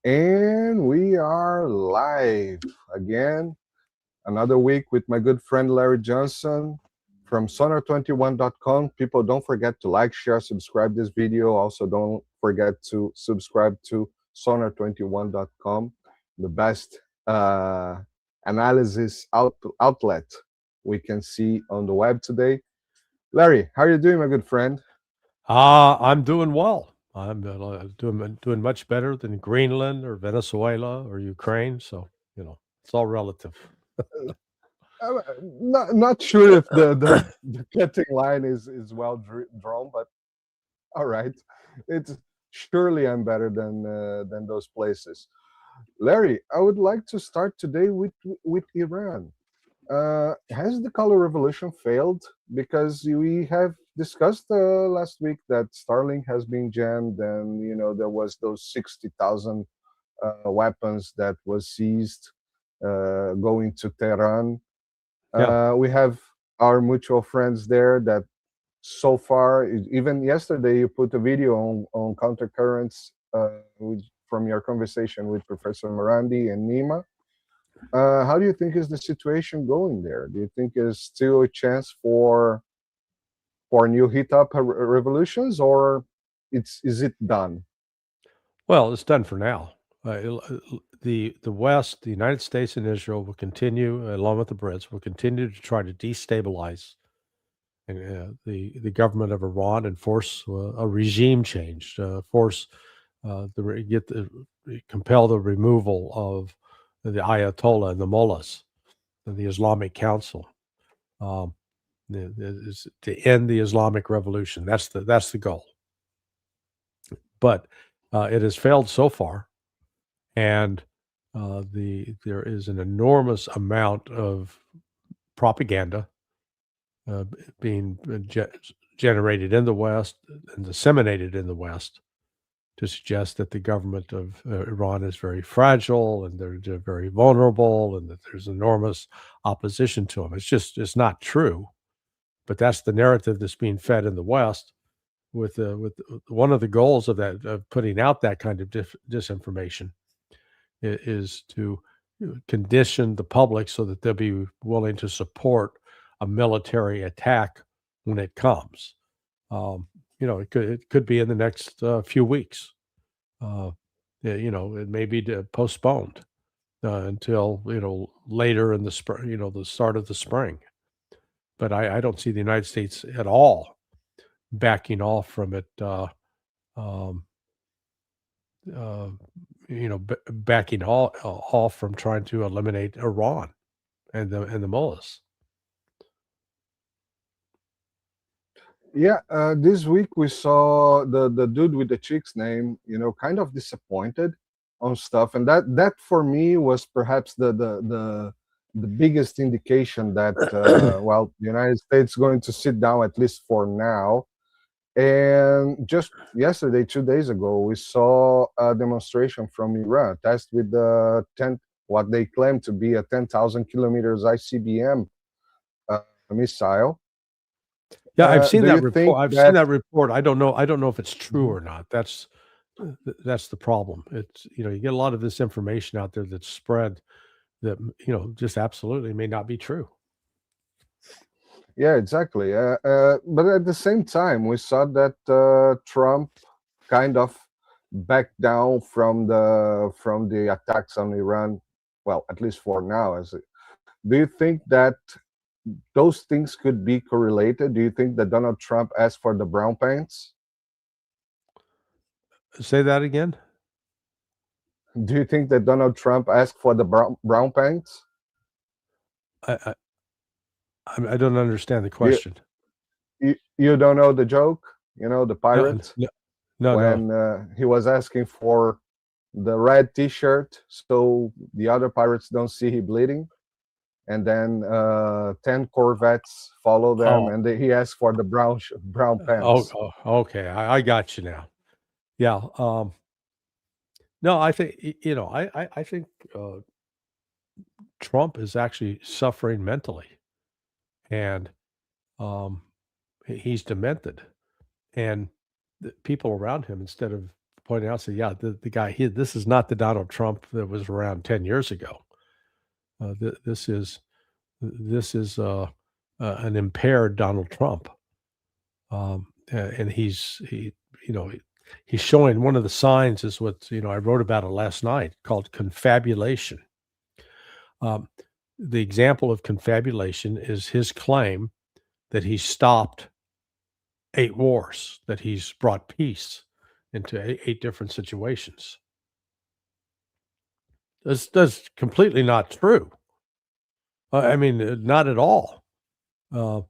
And we are live again. Another week with my good friend Larry Johnson from sonar21.com. People, don't forget to like, share, subscribe this video. Also, don't forget to subscribe to sonar21.com, the best analysis outlet we can see on the web today. Larry, how are you doing, my good friend? I'm doing well. I'm doing much better than Greenland or Venezuela or Ukraine. So, it's all relative. Not sure if the cutting line is well drawn, but all right. It's surely I'm better than those places. Larry, I would like to start today with Iran. Has the color revolution failed? Because we have discussed last week that Starlink has been jammed, and there was those 60,000 weapons that was seized going to Tehran. We have our mutual friends there that so far, even yesterday, you put a video on countercurrents from your conversation with Professor Morandi and Nima. How do you think is the situation going there? Do you think there's still a chance for new heat-up revolutions, or is it done? Well, it's done for now. The West, the United States and Israel will continue, along with the Brits, will continue to try to destabilize the government of Iran and force a regime change, compel the removal of the Ayatollah and the mullahs, and the Islamic Council, to end the Islamic Revolution. That's the goal. But it has failed so far, and there is an enormous amount of propaganda being generated in the West and disseminated in the West to suggest that the government of Iran is very fragile and they're very vulnerable and that there's enormous opposition to them. It's not true, but that's the narrative that's being fed in the West. With one of the goals of putting out that kind of disinformation is to condition the public so that they'll be willing to support a military attack when it comes. It could be in the next few weeks. It may be postponed until later in the spring, the start of the spring. But I don't see the United States at all backing off from it. Backing off from trying to eliminate Iran and the mullahs. Yeah, this week we saw the dude with the chick's name, kind of disappointed on stuff, and that for me was perhaps the biggest indication that the United States is going to sit down, at least for now. And just yesterday, 2 days ago, we saw a demonstration from Iran, test with what they claim to be a 10,000 kilometers ICBM missile. Yeah, I've seen that report. Seen that report. I don't know if it's true or not. That's the problem. It's you get a lot of this information out there that's spread that just absolutely may not be true. Yeah, exactly. But at the same time, we saw that Trump kind of backed down from the attacks on Iran. Well, at least for now. Do you think that those things could be correlated? Do you think that Donald Trump asked for the brown pants? Say that again. Do you think that Donald Trump asked for the brown pants? I don't understand the question. You don't know the joke? The pirate? No. When he was asking for the red T-shirt so the other pirates don't see he bleeding. And then 10 Corvettes follow them, and he asked for the brown pants. Oh, okay. I got you now. Yeah. No, I think I think Trump is actually suffering mentally, and he's demented, and the people around him, instead of pointed out, said, "Yeah, the guy here. This is not the Donald Trump that was around 10 years ago. This is an impaired Donald Trump, and he's showing one of the signs is what I wrote about it last night called confabulation. The example of confabulation is his claim that he stopped 8 wars, that he's brought peace into 8 different situations. That's completely not true. I mean, not at all. The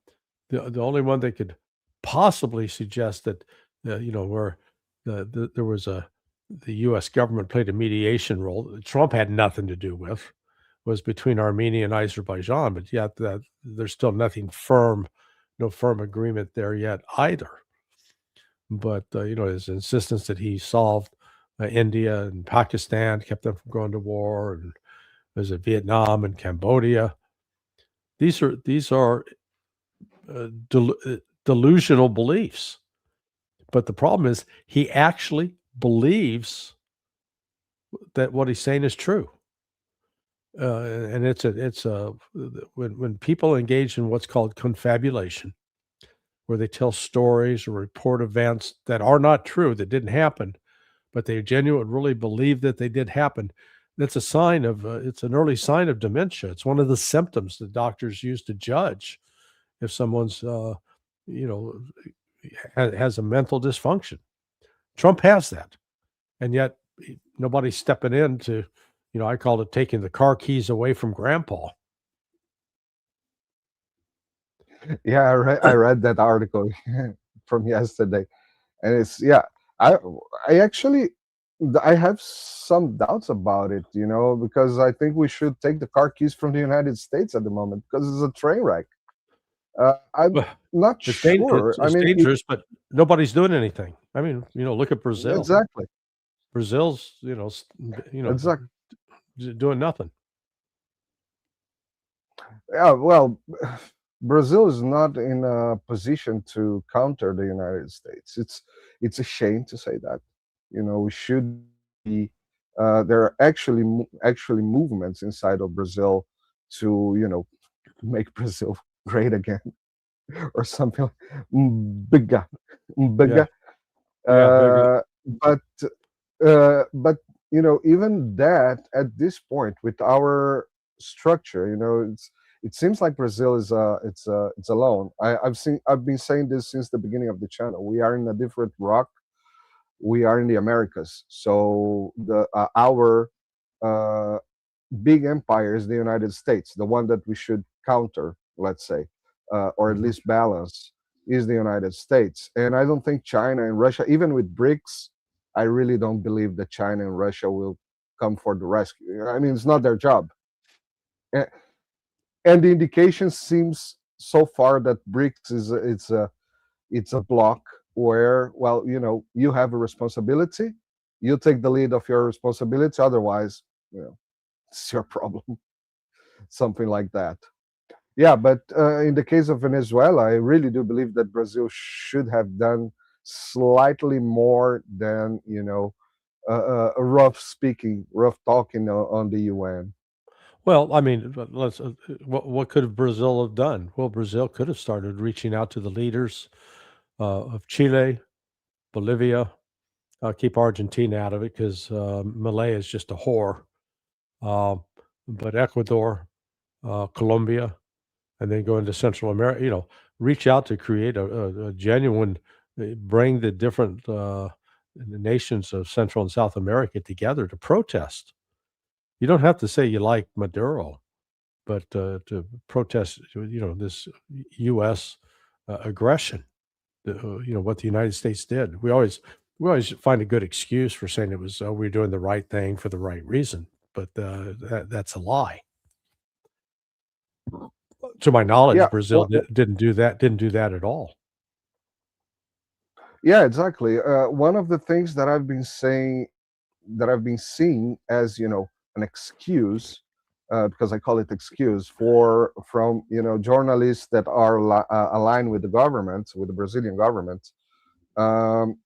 only one that could possibly suggest that, where there was the U.S. government played a mediation role that Trump had nothing to do with, was between Armenia and Azerbaijan, but yet that there's still nothing firm, no firm agreement there yet either. But his insistence that he solved India and Pakistan, kept them from going to war, and there's Vietnam and Cambodia. These are delusional beliefs. But the problem is he actually believes that what he's saying is true. And when people engage in what's called confabulation, where they tell stories or report events that are not true, that didn't happen, but they genuinely really believe that they did happen, that's a sign of it's an early sign of dementia. It's one of the symptoms that doctors use to judge if someone's has a mental dysfunction. Trump has that, and yet nobody's stepping in to, I call it taking the car keys away from grandpa. Yeah, I read that article from yesterday, and I actually I have some doubts about it, because I think we should take the car keys from the United States at the moment because it's a train wreck. I'm Well, not It's, sure. it's dangerous, but nobody's doing anything. I mean, look at Brazil. Exactly, Brazil's, exactly. doing nothing. Yeah, well, Brazil is not in a position to counter the United States. It's a shame to say that. We should be. There are actually movements inside of Brazil to make Brazil great again, or something like Mbiga, Yeah, Mbiga. yeah, big. But even that at this point with our structure, it seems like Brazil is it's alone. I've been saying this since the beginning of the channel. We are in a different rock. We are in the Americas, so our uh, big empire is the United States. The one that we should counter, let's say, or at Mhm. least balance, is the United States. And I don't think China and Russia, even with BRICS, I really don't believe that China and Russia will come for the rescue. I mean, it's not their job. A- And the indication seems so far that BRICS it's a block where, well, you have a responsibility, you take the lead of your responsibility, otherwise, it's your problem. Something like that. Yeah, but in the case of Venezuela, I really do believe that Brazil should have done slightly more than rough talking on the UN. Well, I mean, let's. What could Brazil have done? Well, Brazil could have started reaching out to the leaders of Chile, Bolivia. Keep Argentina out of it because Malay is just a whore. Uh, but Ecuador, Colombia, and then go into Central America. Reach out to create a genuine, bring the different nations of Central and South America together to protest. You don't have to say you like Maduro, but to protest, this U.S. Aggression. What the United States did. We always find a good excuse for saying it was we're doing the right thing for the right reason, but that's a lie. To my knowledge, Yeah, Brazil didn't do that. Didn't do that at all. yeah, exactly. One of the things that I've been saying, that I've been seeing as an excuse, because I call it excuse from journalists that are aligned with the government, with the Brazilian government,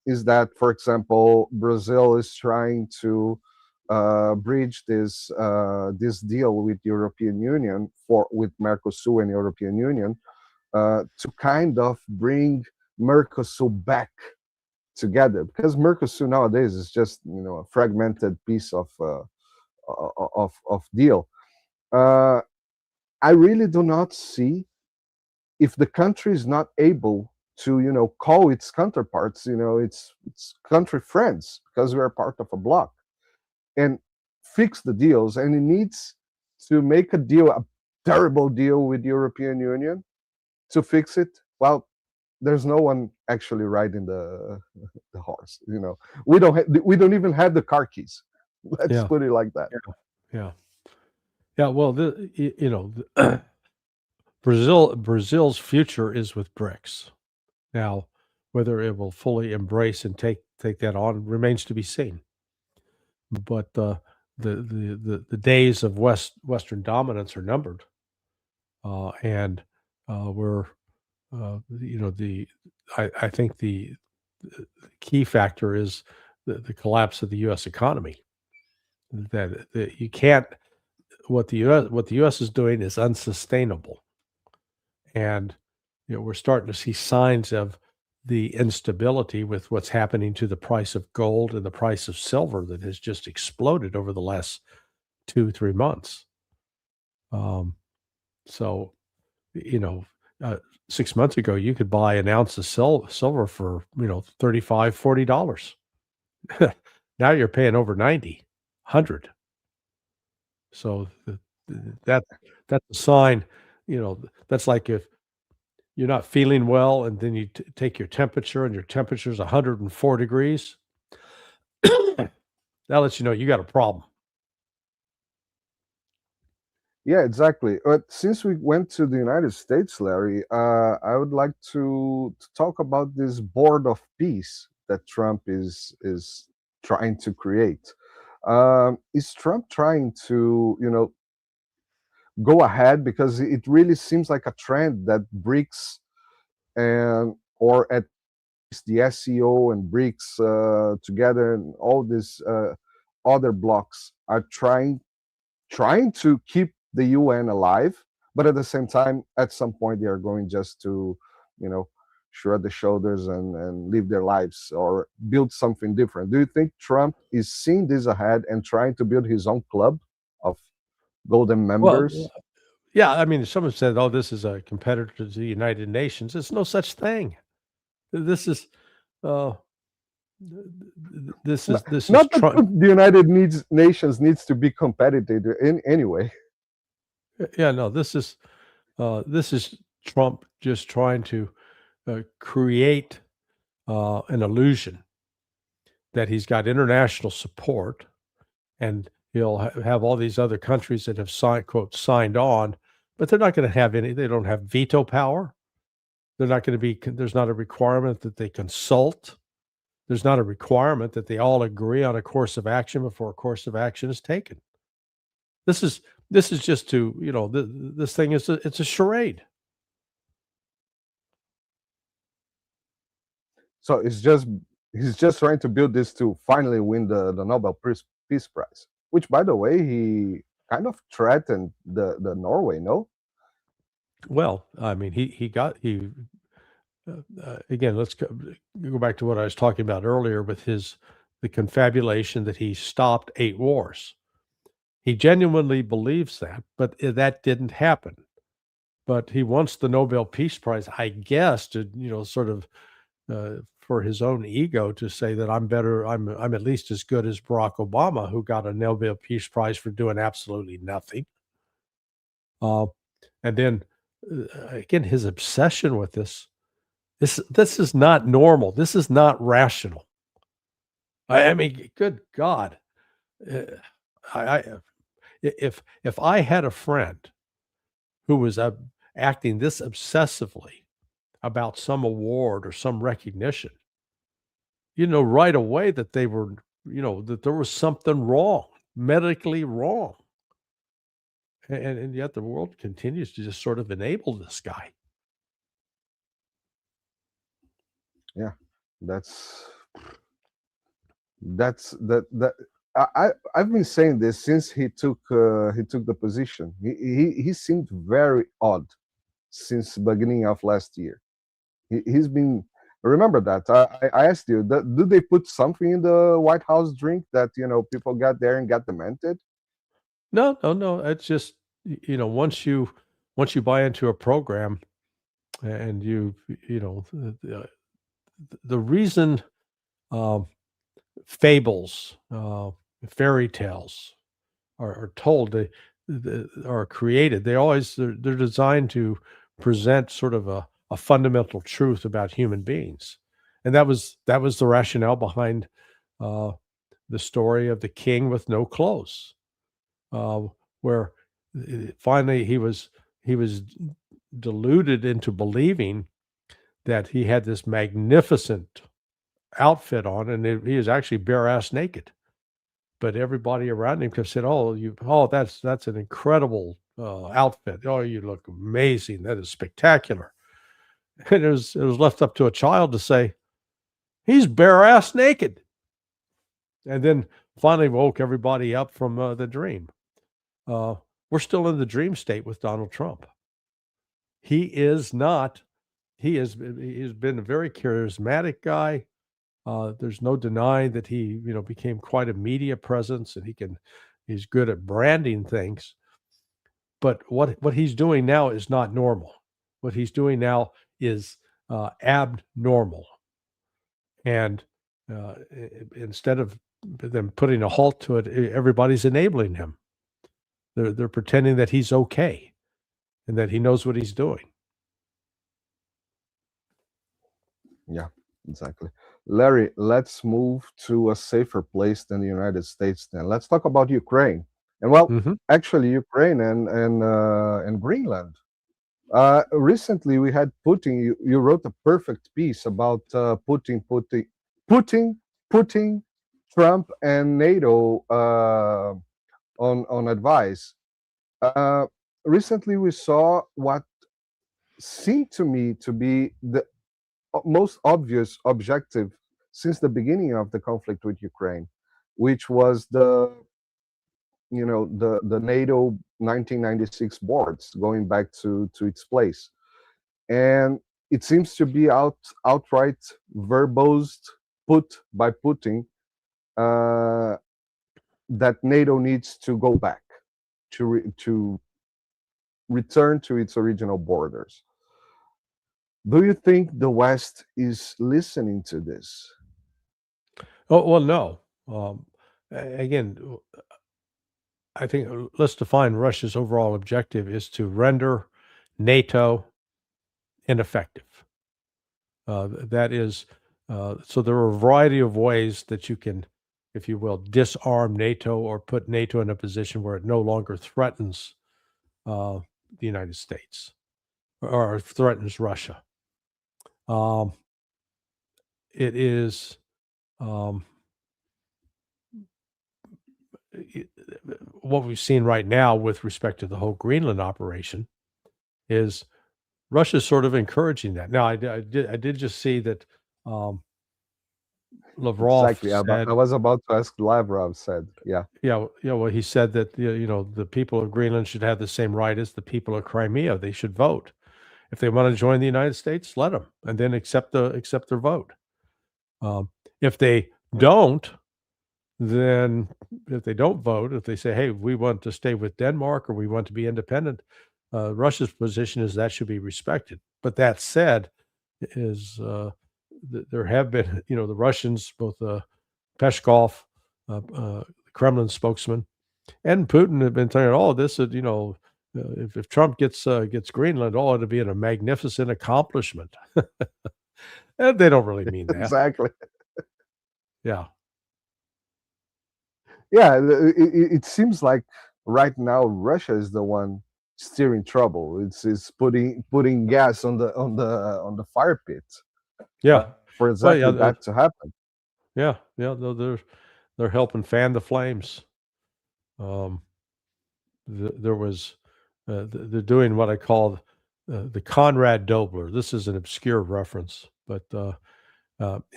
is that, for example, Brazil is trying to bridge this deal with European Union with Mercosur and European Union to kind of bring Mercosur back together, because Mercosur nowadays is just a fragmented piece of deal. I really do not see, if the country is not able to call its counterparts, its country friends, because we are part of a bloc, and fix the deals, and it needs to make a terrible deal with the European Union to fix it. Well, there's no one actually riding the horse. We don't even have the car keys. Let's Yeah. put it like that. Yeah. Well, Brazil's future is with BRICS. Now, whether it will fully embrace and take that on remains to be seen. But the days of Western dominance are numbered, and we're I think the key factor is the collapse of the U.S. economy. That you can't. What the U.S. is doing is unsustainable, and we're starting to see signs of the instability with what's happening to the price of gold and the price of silver that has just exploded over the last 2-3 months. So, 6 months ago, you could buy an ounce of silver for $35-$40. Now you're paying over 90, 100. So that's a sign. That's like if you're not feeling well, and then you take your temperature, and your temperature is 104 degrees. That lets you know you got a problem. Yeah, exactly. But since we went to the United States, Larry, I would like to talk about this board of peace that Trump is trying to create. Is Trump trying to go ahead, because it really seems like a trend that BRICS or at least the SEO and BRICS together, and all these other blocks are trying to keep the UN alive, but at the same time, at some point, they are going just to, shrug the shoulders and live their lives or build something different. Do you think Trump is seeing this ahead and trying to build his own club of golden members? Well, yeah, I mean, someone said, "Oh, this is a competitor to the United Nations." There's no such thing. This is, uh, this is Not that Trump. the United Nations needs to be competitive in anyway. Yeah, no, this is Trump just trying to create an illusion that he's got international support, and he'll have all these other countries that have signed on, but they're not going to have any. They don't have veto power. They're not going to be. There's not a requirement that they consult. There's not a requirement that they all agree on a course of action before a course of action is taken. This is just to this thing is it's a charade. So he's just trying to build this to finally win the Nobel Peace Prize, which, by the way, he kind of threatened the Norway. No. Well, I mean, again, let's go back to what I was talking about earlier with the confabulation that he stopped 8 wars. He genuinely believes that, but that didn't happen. But he wants the Nobel Peace Prize, I guess, to sort of for his own ego, to say that I'm better. I'm at least as good as Barack Obama, who got a Nobel Peace Prize for doing absolutely nothing. And then again, his obsession with this. This is not normal. This is not rational. I mean, good God. If I had a friend who was acting this obsessively about some award or some recognition, right away that they were, that there was something wrong, medically wrong. And yet the world continues to just sort of enable this guy. Yeah. That's that. I've been saying this since he took the position. He seemed very odd since beginning of last year. He's been. Remember that I asked you that, do they put something in the White House drink that people got there and got demented? No, no, no. It's just once you buy into a program and the reason fables, fairy tales are told, they are created. They're designed to present sort of a fundamental truth about human beings, and that was the rationale behind the story of the king with no clothes, where finally he was deluded into believing that he had this magnificent outfit on, and he is actually bare ass naked. But everybody around him said, "Oh, that's an incredible outfit. Oh, you look amazing. That is spectacular." And it was left up to a child to say, "He's bare ass naked," and then finally woke everybody up from the dream. We're still in the dream state with Donald Trump. He is not. He's been a very charismatic guy. There's no denying that he, became quite a media presence, and he's good at branding things. But what he's doing now is not normal. What he's doing now is abnormal. And instead of them putting a halt to it, everybody's enabling him. They're pretending that he's okay and that he knows what he's doing. Yeah, exactly. Larry, let's move to a safer place than the United States then. Let's talk about Ukraine. And well, actually Ukraine and Greenland. Recently we had Putin. You wrote a perfect piece about Putin, Trump and NATO on advice. Recently we saw what seemed to me to be the most obvious objective since the beginning of the conflict with Ukraine, which was the NATO 1996 boards going back to its place. And it seems to be outright verbosed, put by Putin, that NATO needs to go back to return to its original borders. Do you think the West is listening to this? Oh, well, no. Again, I think let's define Russia's overall objective is to render NATO ineffective. That is, so there are a variety of ways that you can, if you will, disarm NATO or put NATO in a position where it no longer threatens the United States or threatens Russia. It is what we've seen right now with respect to the whole Greenland operation is Russia's sort of encouraging that. Now, I did just see that Lavrov Exactly. said, I was about to ask. Lavrov said, yeah. Well, he said that the people of Greenland should have the same right as the people of Crimea. They should vote. If they want to join the United States, let them, and then accept their vote. If they don't, then if they don't vote, if they say, "Hey, we want to stay with Denmark or we want to be independent," Russia's position is that should be respected. But that said, is there have been, the Russians, both Peskov, Kremlin spokesman, and Putin have been saying, "Oh, this is, if Trump gets Greenland, it'll be a magnificent accomplishment." And they don't really mean that. Exactly. Yeah. Yeah, it seems like right now Russia is the one steering trouble. It's putting gas on the fire pit. Yeah. For exactly that to happen. Yeah. They're helping fan the flames. There was they're doing what I call the Conrad Dobler. This is an obscure reference, but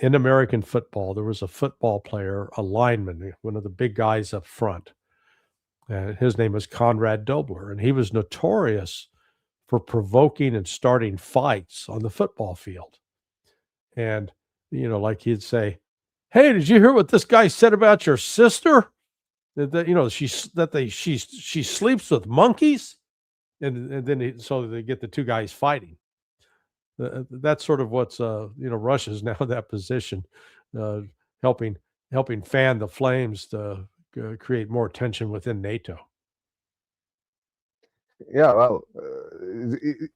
In American football, there was a football player, a lineman, one of the big guys up front. And his name was Conrad Dobler, and he was notorious for provoking and starting fights on the football field. And, like he'd say, "Hey, did you hear what this guy said about your sister? That she sleeps with monkeys?" And then so they get the two guys fighting. That's sort of what's Russia's now in that position, uh, helping fan the flames to create more tension within NATO. Yeah, well,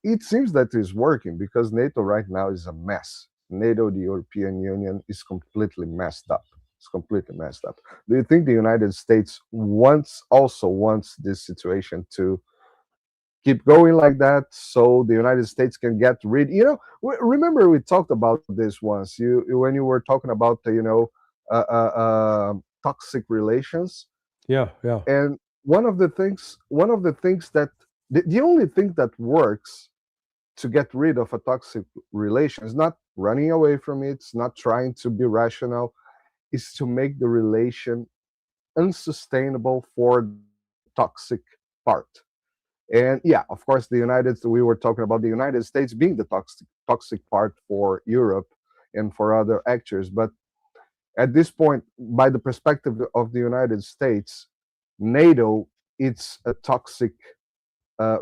it seems that it's working because NATO right now is a mess. NATO, the European Union, is completely messed up. It's completely messed up. Do you think the United States also wants this situation to keep going like that, so the United States can get rid? Remember we talked about this once. When you were talking about the toxic relations. Yeah, yeah. And one of the things that the only thing that works to get rid of a toxic relation is not running away from it, it's not trying to be rational, is to make the relation unsustainable for the toxic part. And yeah, of course, we were talking about the United States being the toxic part for Europe and for other actors. But at this point, by the perspective of the United States, NATO, it's a toxic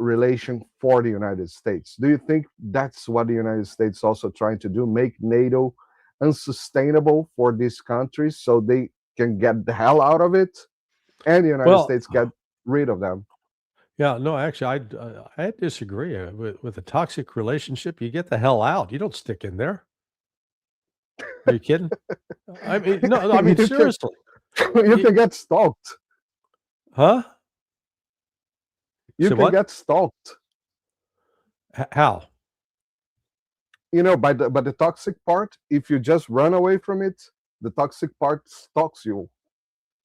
relation for the United States. Do you think that's what the United States also trying to do, make NATO unsustainable for these countries so they can get the hell out of it, and the United States get rid of them? Yeah, no, actually, I disagree. With a toxic relationship, you get the hell out. You don't stick in there. Are you kidding? I mean, no, I mean, seriously. You can get stalked. Huh? You can get stalked. How? By the toxic part, if you just run away from it, the toxic part stalks you.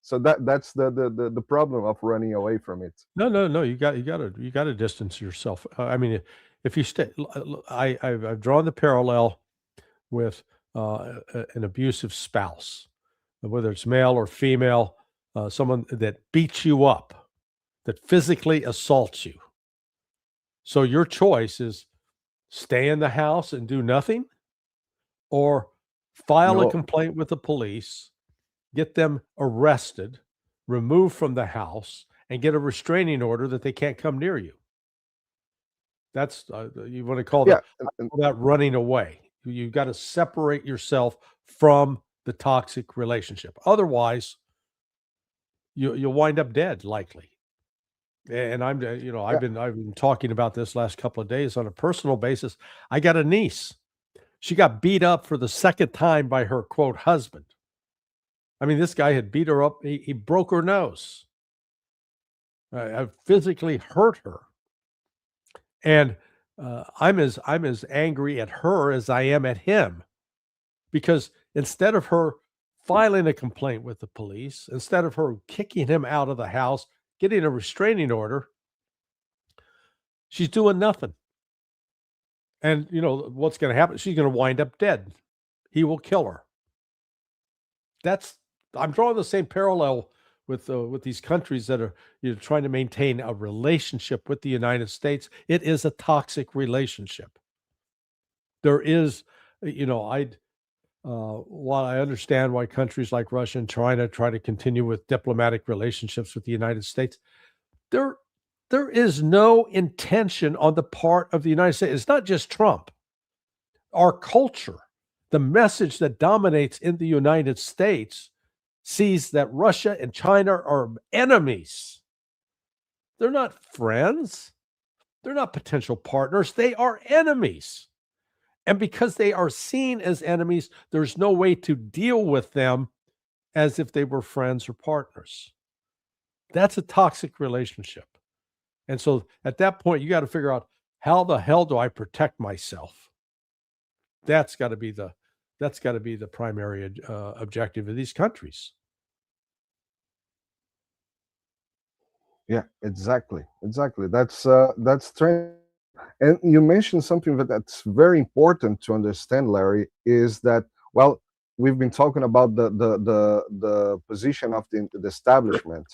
So that's the problem of running away from it. No. You got to distance yourself. I mean, if you stay, I've drawn the parallel with an abusive spouse, whether it's male or female, someone that beats you up, that physically assaults you. So your choice is stay in the house and do nothing, or file a complaint with the police, get them arrested, removed from the house, and get a restraining order that they can't come near you. That's you want to call that running away. You've got to separate yourself from the toxic relationship. Otherwise, you'll wind up dead, likely. And I've been talking about this last couple of days on a personal basis. I got a niece. She got beat up for the second time by her, quote, husband. I mean, this guy had beat her up. He broke her nose. I physically hurt her. And I'm as angry at her as I am at him, because instead of her filing a complaint with the police, instead of her kicking him out of the house, getting a restraining order, she's doing nothing. And what's going to happen? She's going to wind up dead. He will kill her. I'm drawing the same parallel with these countries that are trying to maintain a relationship with the United States. It is a toxic relationship. There is, while I understand why countries like Russia and China try to continue with diplomatic relationships with the United States, there is no intention on the part of the United States. It's not just Trump. Our culture, the message that dominates in the United States, sees that Russia and China are enemies. They're not friends. They're not potential partners. They are enemies. And because they are seen as enemies, there's no way to deal with them as if they were friends or partners. That's a toxic relationship. And so at that point, you got to figure out, how the hell do I protect myself? That's got to be the primary objective of these countries. Yeah, exactly. That's strange. And you mentioned something that's very important to understand, Larry, is that Well, we've been talking about the position of the establishment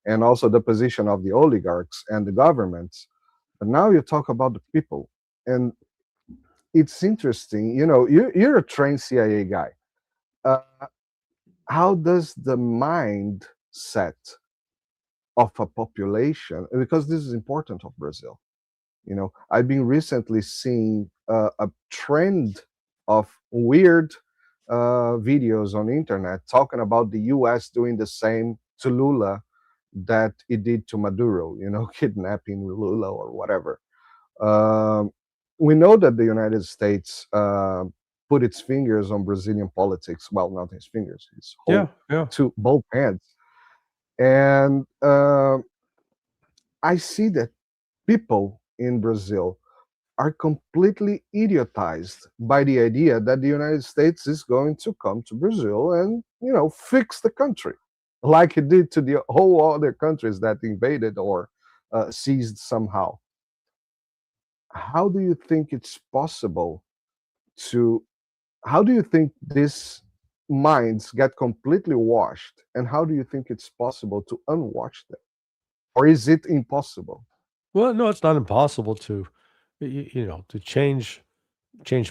and also the position of the oligarchs and the governments. But now you talk about the people. And it's interesting, you're a trained CIA guy. Uh, how does the mindset of a population, because this is important of Brazil, I've been recently seeing a trend of weird videos on the internet talking about the US doing the same to Lula that it did to Maduro, kidnapping Lula or whatever. We know that the United States put its fingers on Brazilian politics. Well, not his fingers, his whole two both hands. And I see that people in Brazil are completely idiotized by the idea that the United States is going to come to Brazil and, fix the country like it did to the whole other countries that invaded or seized somehow. How do you think it's possible how do you think these minds get completely washed, and how do you think it's possible to unwash them? Or is it impossible? Well, no, it's not impossible to, to change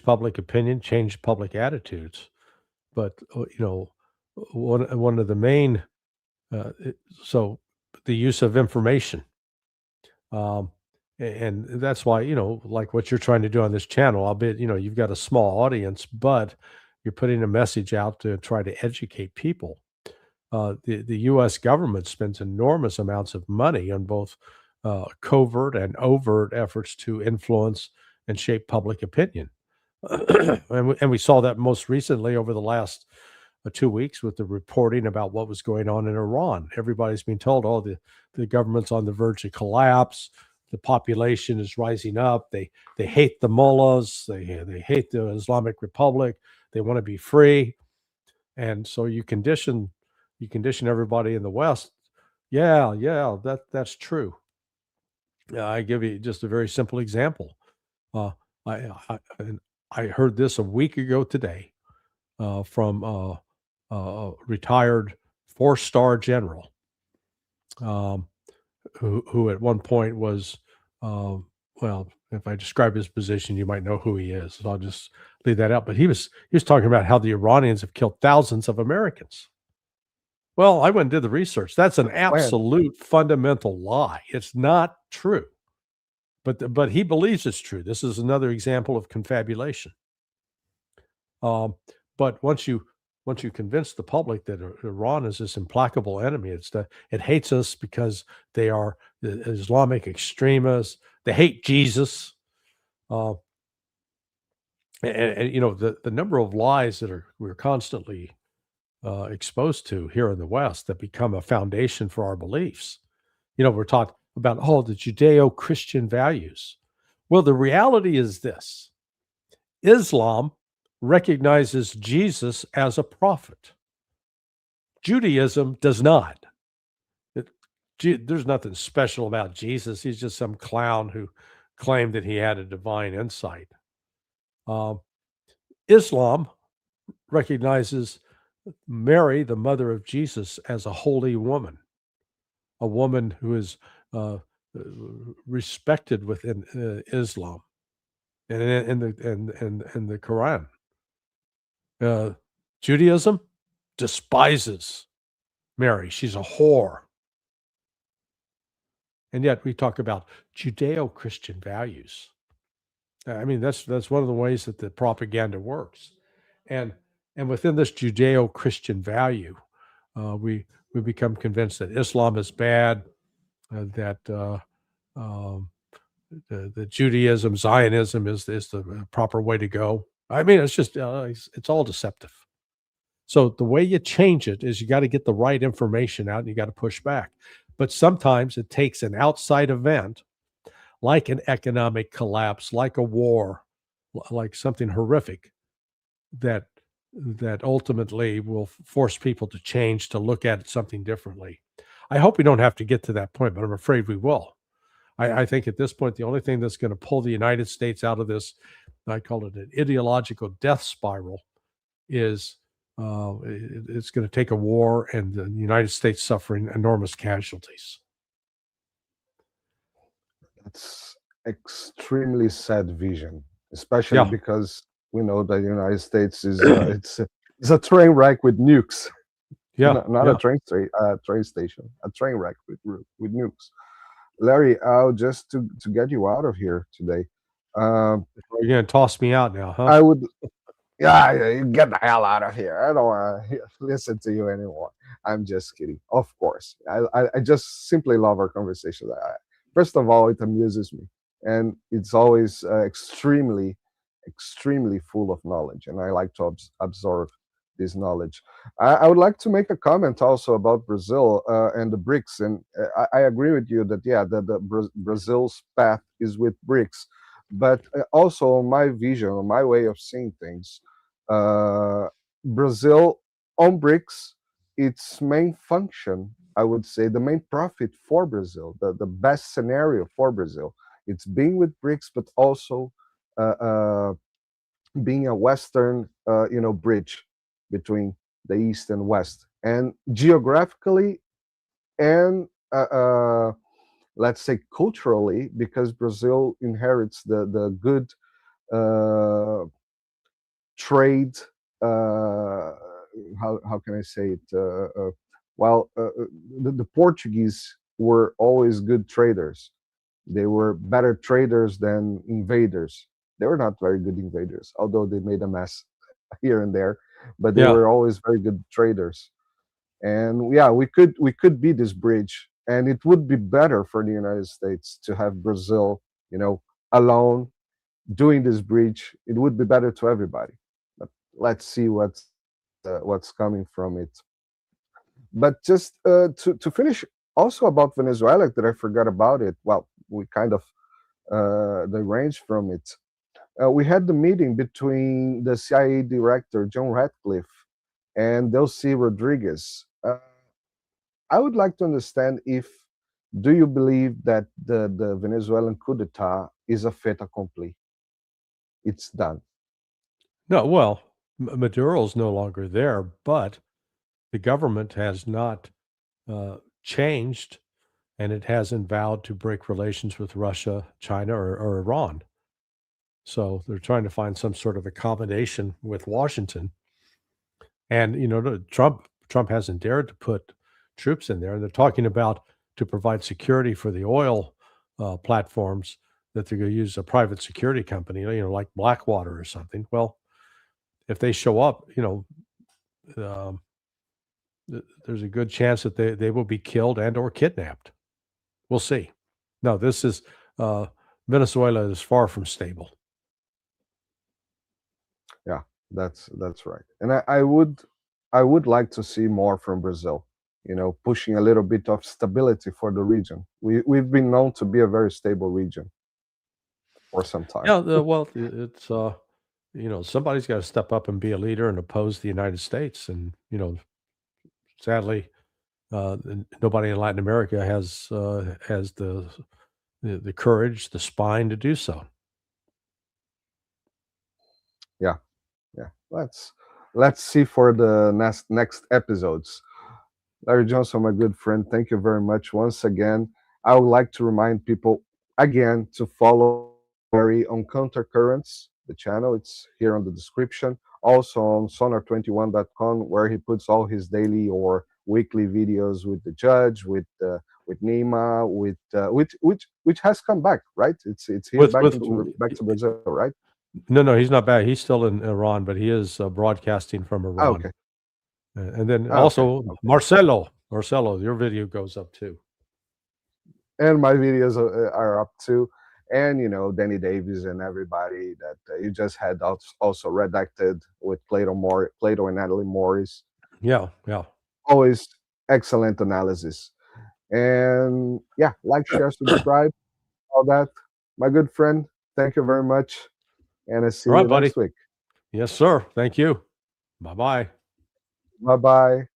public opinion, change public attitudes. But one of the main, so the use of information, and that's why like what you're trying to do on this channel. Albeit you've got a small audience, but you're putting a message out to try to educate people. The U.S. government spends enormous amounts of money on both covert and overt efforts to influence and shape public opinion. And we saw that most recently over the last 2 weeks with the reporting about what was going on in Iran. Everybody's been told, oh, the government's on the verge of collapse. The population is rising up. They hate the mullahs. They hate the Islamic Republic. They want to be free. And so you condition everybody in the West. Yeah, that's true. I give you just a very simple example. I heard this a week ago today from a retired 4-star general who at one point was, well, if I describe his position, you might know who he is. So I'll just leave that out. But he was talking about how the Iranians have killed thousands of Americans. Well, I went and did the research. That's an absolute fundamental lie. It's not true. But he believes it's true. This is another example of confabulation. But once you convince the public that Iran is this implacable enemy, it hates us because they are the Islamic extremists. They hate Jesus. And the number of lies that we're constantly exposed to here in the West that become a foundation for our beliefs. We're taught about, the Judeo-Christian values. Well, the reality is this. Islam recognizes Jesus as a prophet. Judaism does not. There's nothing special about Jesus. He's just some clown who claimed that he had a divine insight. Islam recognizes Mary, the mother of Jesus, as a holy woman, a woman who is respected within Islam and in the Quran. Judaism despises Mary. She's a whore. And yet we talk about Judeo-Christian values. I mean, that's one of the ways that the propaganda works. And within this Judeo-Christian value, we become convinced that Islam is bad, that the Judaism, Zionism is the proper way to go. I mean, it's just it's all deceptive. So the way you change it is you got to get the right information out and you got to push back. But sometimes it takes an outside event, like an economic collapse, like a war, like something horrific, that ultimately will force people to change, to look at something differently. I hope we don't have to get to that point, but I'm afraid we will. I think at this point, the only thing that's going to pull the United States out of this, I call it an ideological death spiral, is it's going to take a war and the United States suffering enormous casualties. It's extremely sad vision, especially because we know that the United States is it's a train wreck with nukes. Not a train station, a train wreck with nukes. Larry, just to get you out of here today. You're gonna toss me out now, huh? I would, yeah, you get the hell out of here. I don't want to listen to you anymore. I'm just kidding. Of course, I just simply love our conversation. First of all, it amuses me, and it's always extremely full of knowledge, and I like to absorb this knowledge. I would like to make a comment also about Brazil and the BRICS, and I agree with you that Brazil's path is with BRICS, but also my vision, my way of seeing things, Brazil on BRICS, its main function, I would say, the main profit for Brazil, the best scenario for Brazil, it's being with BRICS, but also being a Western, bridge between the East and West, and geographically, and let's say culturally, because Brazil inherits the good trade. How can I say it? The Portuguese were always good traders. They were better traders than invaders. They were not very good invaders, although they made a mess here and there, but they were always very good traders. And yeah, we could be this bridge, and it would be better for the United States to have Brazil, alone doing this bridge. It would be better to everybody. But let's see what's coming from it. But just to finish, also about Venezuela, that I forgot about it. Well, we kind of deranged from it. We had the meeting between the CIA director, John Ratcliffe, and Delcy Rodriguez. I would like to understand do you believe that the Venezuelan coup d'etat is a fait accompli? It's done. No, well, Maduro's no longer there, but the government has not changed, and it hasn't vowed to break relations with Russia, China, or Iran. So they're trying to find some sort of accommodation with Washington. And, Trump hasn't dared to put troops in there. And they're talking about to provide security for the oil platforms, that they're going to use a private security company, like Blackwater or something. Well, if they show up, there's a good chance that they will be killed and or kidnapped. We'll see. No, this is Venezuela is far from stable. Yeah, that's right. And I would like to see more from Brazil, pushing a little bit of stability for the region. We've been known to be a very stable region for some time. Yeah, well, it's somebody's got to step up and be a leader and oppose the United States. And sadly, nobody in Latin America has the courage, the spine to do so. Yeah. Let's see for the next episodes. Larry Johnson, my good friend, thank you very much once again. I would like to remind people again to follow Larry on Countercurrents, the channel. It's here on the description. Also on sonar21.com, where he puts all his daily or weekly videos with the judge, with Nima, which has come back, right? It's here back to Brazil, right? No, he's not back. He's still in Iran, but he is broadcasting from Iran. Oh, okay. And then also Marcelo, your video goes up too. And my videos are up too. And, Danny Davis and everybody that you just had also redacted with Plato and Natalie Morris. Yeah. Always excellent analysis. And yeah, like, share, subscribe, all that. My good friend, thank you very much. And I'll see you next week. Yes, sir. Thank you. Bye-bye. Bye-bye.